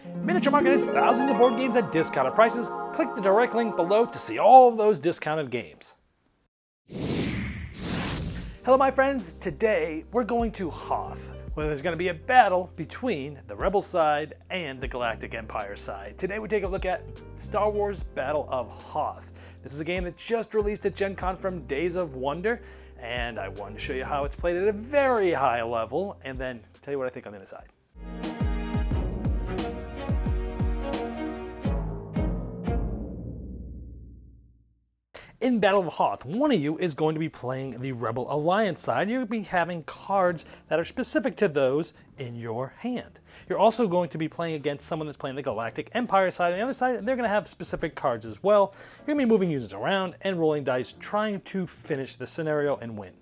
Miniature Market has thousands of board games at discounted prices. Click the direct link below to see all of those discounted games. Hello my friends, today we're going to Hoth, where there's going to be a battle between the Rebel side and the Galactic Empire side. Today we take a look at Star Wars Battle of Hoth. This is a game that just released at Gen Con from Days of Wonder, and I wanted to show you how it's played at a very high level, and then tell you what I think on the other side. In Battle of Hoth, one of you is going to be playing the Rebel Alliance side. You'll be having cards that are specific to those in your hand. You're also going to be playing against someone that's playing the Galactic Empire side. On the other side, they're going to have specific cards as well. You're going to be moving units around and rolling dice, trying to finish the scenario and win.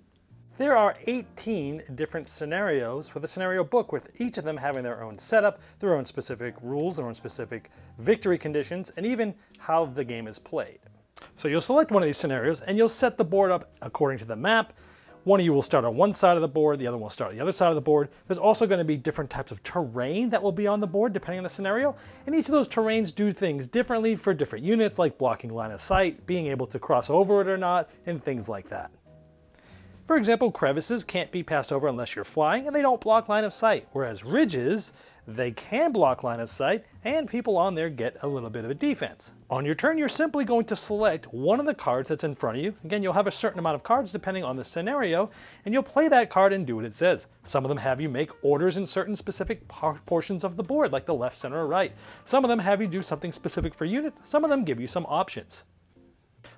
There are 18 different scenarios for the scenario book, with each of them having their own setup, their own specific rules, their own specific victory conditions, and even how the game is played. So you'll select one of these scenarios and you'll set the board up according to the map. One of you will start on one side of the board, the other one will start on the other side of the board. There's also going to be different types of terrain that will be on the board depending on the scenario, and each of those terrains do things differently for different units, like blocking line of sight, being able to cross over it or not, and things like that. For example, crevices can't be passed over unless you're flying, and they don't block line of sight, whereas ridges, they can block line of sight, and people on there get a little bit of a defense. On your turn, you're simply going to select one of the cards that's in front of you. Again, you'll have a certain amount of cards depending on the scenario, and you'll play that card and do what it says. Some of them have you make orders in certain specific portions of the board, like the left, center, or right. Some of them have you do something specific for units. Some of them give you some options.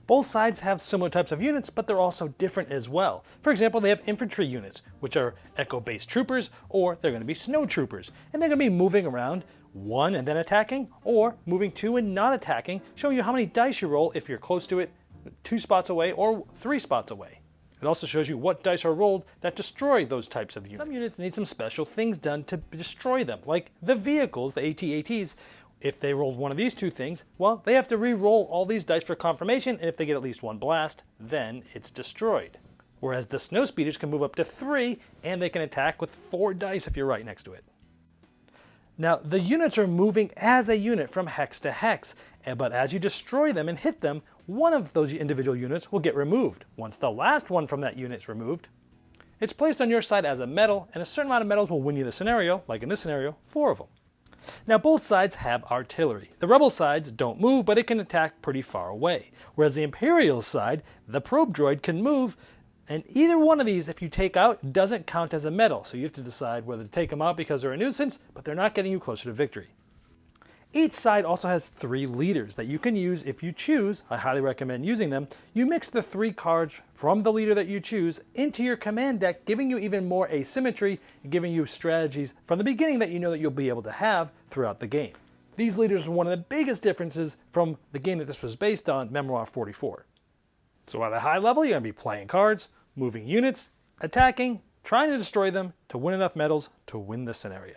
Both sides have similar types of units, but they're also different as well. For example, they have infantry units, which are echo-based troopers, or they're going to be snow troopers. And they're going to be moving around, one and then attacking, or moving two and not attacking, showing you how many dice you roll if you're close to it, 2 spots away, or 3 spots away. It also shows you what dice are rolled that destroy those types of units. Some units need some special things done to destroy them, like the vehicles, the AT-ATs. If they rolled one of these two things, well, they have to re-roll all these dice for confirmation, and if they get at least one blast, then it's destroyed. Whereas the snow speeders can move up to 3, and they can attack with 4 dice if you're right next to it. Now, the units are moving as a unit from hex to hex, but as you destroy them and hit them, one of those individual units will get removed. Once the last one from that unit is removed, it's placed on your side as a medal, and a certain amount of medals will win you the scenario, like in this scenario, 4 of them. Now both sides have artillery. The Rebel sides don't move, but it can attack pretty far away. Whereas the Imperial side, the probe droid can move, and either one of these, if you take out, doesn't count as a medal. So you have to decide whether to take them out because they're a nuisance, but they're not getting you closer to victory. Each side also has 3 leaders that you can use if you choose. I highly recommend using them. You mix the 3 cards from the leader that you choose into your command deck, giving you even more asymmetry, and giving you strategies from the beginning that you know that you'll be able to have throughout the game. These leaders are one of the biggest differences from the game that this was based on, Memoir 44. So at a high level, you're going to be playing cards, moving units, attacking, trying to destroy them to win enough medals to win the scenario.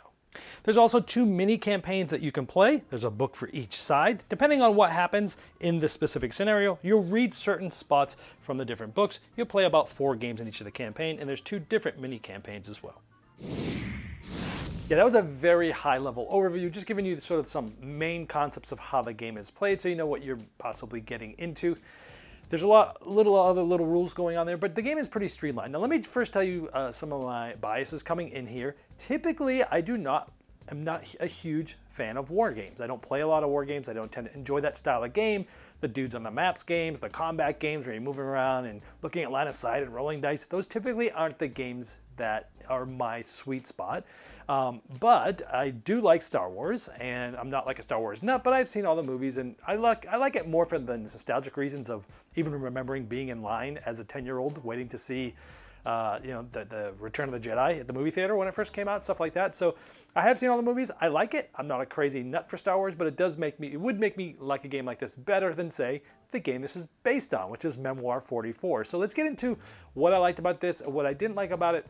There's also 2 mini campaigns that you can play. There's a book for each side. Depending on what happens in the specific scenario, you'll read certain spots from the different books. You'll play about 4 games in each of the campaign, and there's 2 different mini campaigns as well. Yeah, that was a very high level overview, just giving you sort of some main concepts of how the game is played so you know what you're possibly getting into. There's a lot other little rules going on there, but the game is pretty streamlined. Now let me first tell you some of my biases coming in here. Typically, I'm not a huge fan of war games. I don't play a lot of war games. I don't tend to enjoy that style of game. The dudes on the maps games, the combat games where you're moving around and looking at line of sight and rolling dice, those typically aren't the games that are my sweet spot. But I do like Star Wars, and I'm not like a Star Wars nut, but I've seen all the movies, and I like it more for the nostalgic reasons of even remembering being in line as a 10-year-old waiting to see the Return of the Jedi at the movie theater when it first came out, stuff like that. So I have seen all the movies. I like it. I'm not a crazy nut for Star Wars, but it would make me like a game like this better than, say, the game this is based on, which is Memoir 44. So let's get into what I liked about this, what I didn't like about it,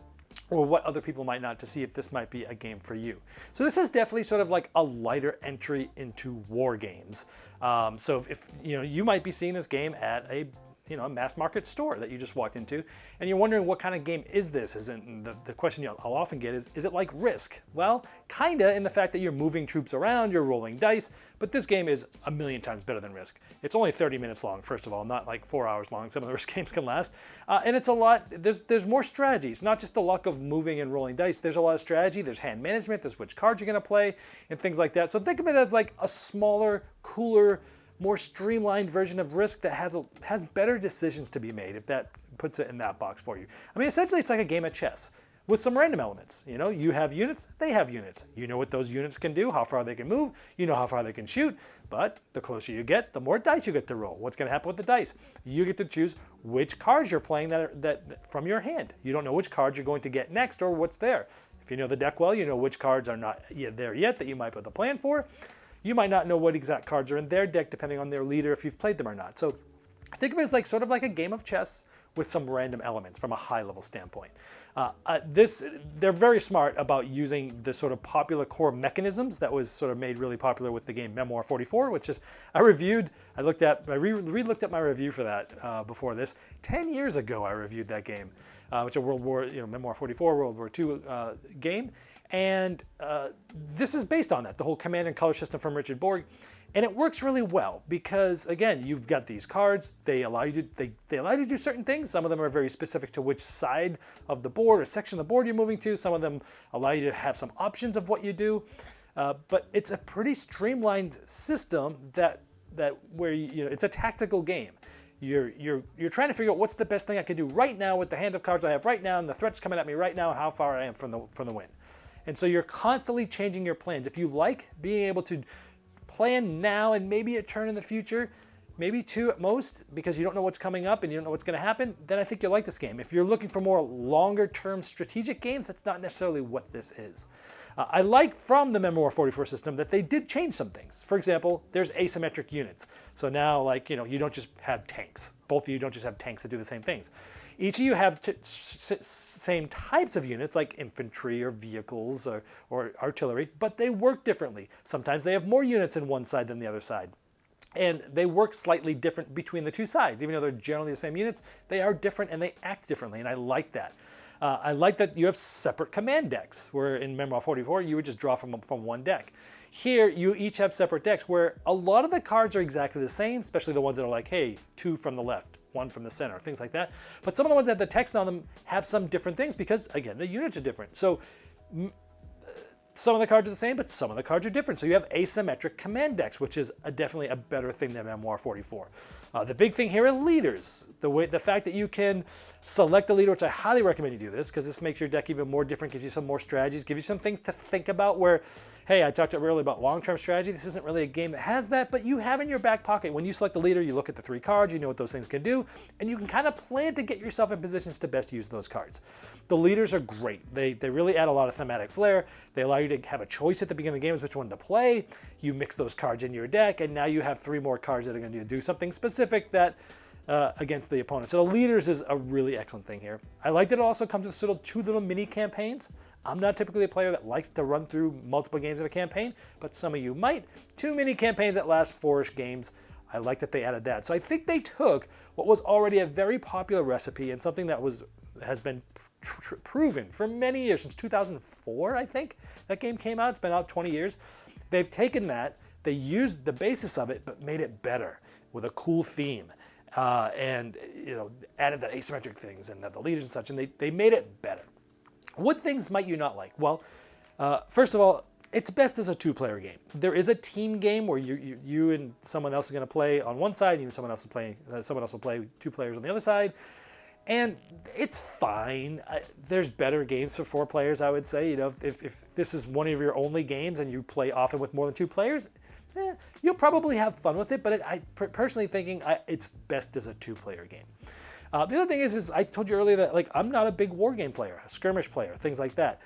or what other people might not, to see if this might be a game for you. So this is definitely sort of like a lighter entry into war games. So if you might be seeing this game at a a mass market store that you just walked into, and you're wondering what kind of game is this? Isn't the question I'll often get is it like Risk? Well, kinda, in the fact that you're moving troops around, you're rolling dice, but this game is a million times better than Risk. It's only 30 minutes long, first of all, not like 4 hours long. Some of the Risk games can last, and it's a lot. There's more strategies, not just the luck of moving and rolling dice. There's a lot of strategy. There's hand management. There's which cards you're gonna play, and things like that. So think of it as like a smaller, cooler, more streamlined version of Risk that has better decisions to be made, if that puts it in that box for you. I mean, essentially, it's like a game of chess with some random elements. You have units, they have units. You know what those units can do, how far they can move, you know how far they can shoot, but the closer you get, the more dice you get to roll. What's going to happen with the dice? You get to choose which cards you're playing that from your hand. You don't know which cards you're going to get next or what's there. If you know the deck well, you know which cards are not there yet that you might put the plan for. You might not know what exact cards are in their deck depending on their leader, if you've played them or not. So think of it as like sort of like a game of chess with some random elements from a high level standpoint. They're very smart about using the sort of popular core mechanisms that was sort of made really popular with the game Memoir 44, which is I re-looked at my review for that before this. 10 years ago I reviewed that game, which is a Memoir 44 World War II game. And this is based on that, the whole command and color system from Richard Borg. And it works really well because, again, you've got these cards. They allow you to do certain things. Some of them are very specific to which side of the board or section of the board you're moving to. Some of them allow you to have some options of what you do. But it's a pretty streamlined system where it's a tactical game. You're trying to figure out what's the best thing I can do right now with the hand of cards I have right now and the threats coming at me right now and how far I am from the win. And so you're constantly changing your plans. If you like being able to plan now and maybe a turn in the future, maybe two at most, because you don't know what's coming up and you don't know what's going to happen, then I think you'll like this game. If you're looking for more longer-term strategic games, that's not necessarily what this is. I like from the Memoir 44 system that they did change some things. For example, there's asymmetric units. So now, you don't just have tanks. Both of you don't just have tanks that do the same things. Each of you have same types of units like infantry or vehicles or artillery, but they work differently. Sometimes they have more units in one side than the other side. And they work slightly different between the two sides. Even though they're generally the same units, they are different and they act differently, and I like that. I like that you have separate command decks, where in Memoir 44, you would just draw from one deck. Here, you each have separate decks where a lot of the cards are exactly the same, especially the ones that are like, hey, 2 from the left, 1 from the center, things like that. But some of the ones that have the text on them have some different things because, again, the units are different. So some of the cards are the same, but some of the cards are different. So you have asymmetric command decks, which is definitely a better thing than Memoir 44. The big thing here are leaders. The fact that you can select a leader, which I highly recommend you do this, because this makes your deck even more different, gives you some more strategies, gives you some things to think about where, hey, I talked earlier about long-term strategy. This isn't really a game that has that, but you have in your back pocket. When you select a leader, you look at the 3 cards, you know what those things can do, and you can kind of plan to get yourself in positions to best use those cards. The leaders are great. They really add a lot of thematic flair. They allow you to have a choice at the beginning of the game as which one to play. You mix those cards in your deck, and now you have 3 more cards that are going to do something specific that against the opponent. So the leaders is a really excellent thing here. I like that it also comes with sort of 2 little mini campaigns. I'm not typically a player that likes to run through multiple games in a campaign, but some of you might. 2 mini campaigns that last 4-ish games. I like that they added that. So I think they took what was already a very popular recipe and something that has been proven for many years, since 2004, I think that game came out. It's been out 20 years. They've taken that, they used the basis of it, but made it better with a cool theme. And added the asymmetric things and the leaders and such, and they made it better. What things might you not like? Well, first of all, it's best as a 2-player game. There is a team game where you and someone else is going to play on one side, and someone else will play 2 players on the other side, and it's fine. There's better games for 4 players, I would say. If this is one of your only games and you play often with more than 2 players, you'll probably have fun with it, but I personally thinking it's best as a 2-player game. The other thing is I told you earlier that I'm not a big war game player, a skirmish player, things like that.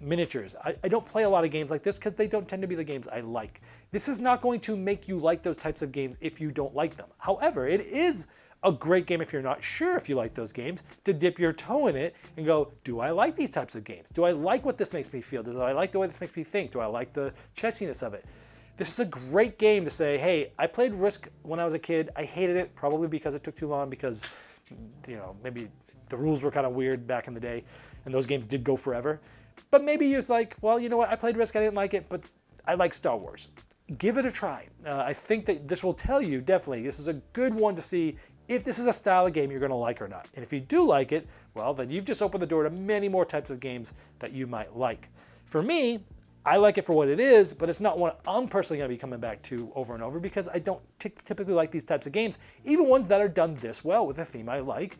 Miniatures. I don't play a lot of games like this because they don't tend to be the games I like. This is not going to make you like those types of games if you don't like them. However, it is a great game if you're not sure if you like those games, to dip your toe in it and go, do I like these types of games? Do I like what this makes me feel? Do I like the way this makes me think? Do I like the chessiness of it? This is a great game to say, hey, I played Risk when I was a kid. I hated it, probably because it took too long, because maybe the rules were kind of weird back in the day, and those games did go forever. But maybe you're like, well, you know what, I played Risk, I didn't like it, but I like Star Wars. Give it a try. I think that this will tell you, definitely, this is a good one to see if this is a style of game you're going to like or not. And if you do like it, well, then you've just opened the door to many more types of games that you might like. For me, I like it for what it is, but it's not one I'm personally going to be coming back to over and over, because I don't typically like these types of games, even ones that are done this well with a theme I like.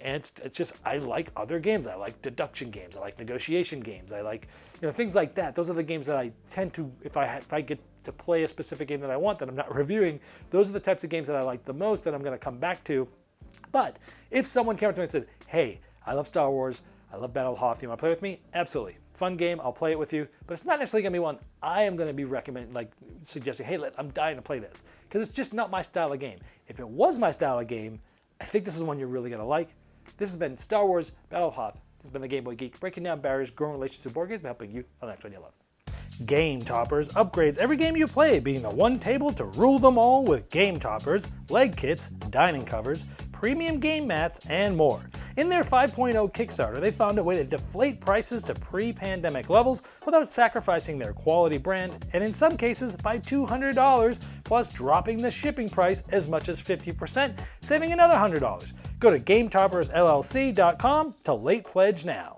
And it's just, I like other games. I like deduction games. I like negotiation games. I like, things like that. Those are the games that I tend to, if I get to play a specific game that I want that I'm not reviewing, those are the types of games that I like the most that I'm going to come back to. But if someone came up to me and said, hey, I love Star Wars, I love Battle of Hoth, you want to play with me? Absolutely. Fun game, I'll play it with you, but it's not necessarily going to be one I am going to be suggesting, hey, I'm dying to play this, because it's just not my style of game. If it was my style of game, I think this is one you're really going to like. This has been Star Wars Battle of Hoth. This has been the Game Boy Geek, breaking down barriers, growing relationships with board games, and helping you on the next one you love. Game Toppers upgrades every game you play, being the one table to rule them all with Game Toppers, leg kits, dining covers, premium game mats, and more. In their 5.0 Kickstarter, they found a way to deflate prices to pre-pandemic levels without sacrificing their quality brand, and in some cases by $200, plus dropping the shipping price as much as 50%, saving another $100. Go to GameToppersLLC.com to late pledge now.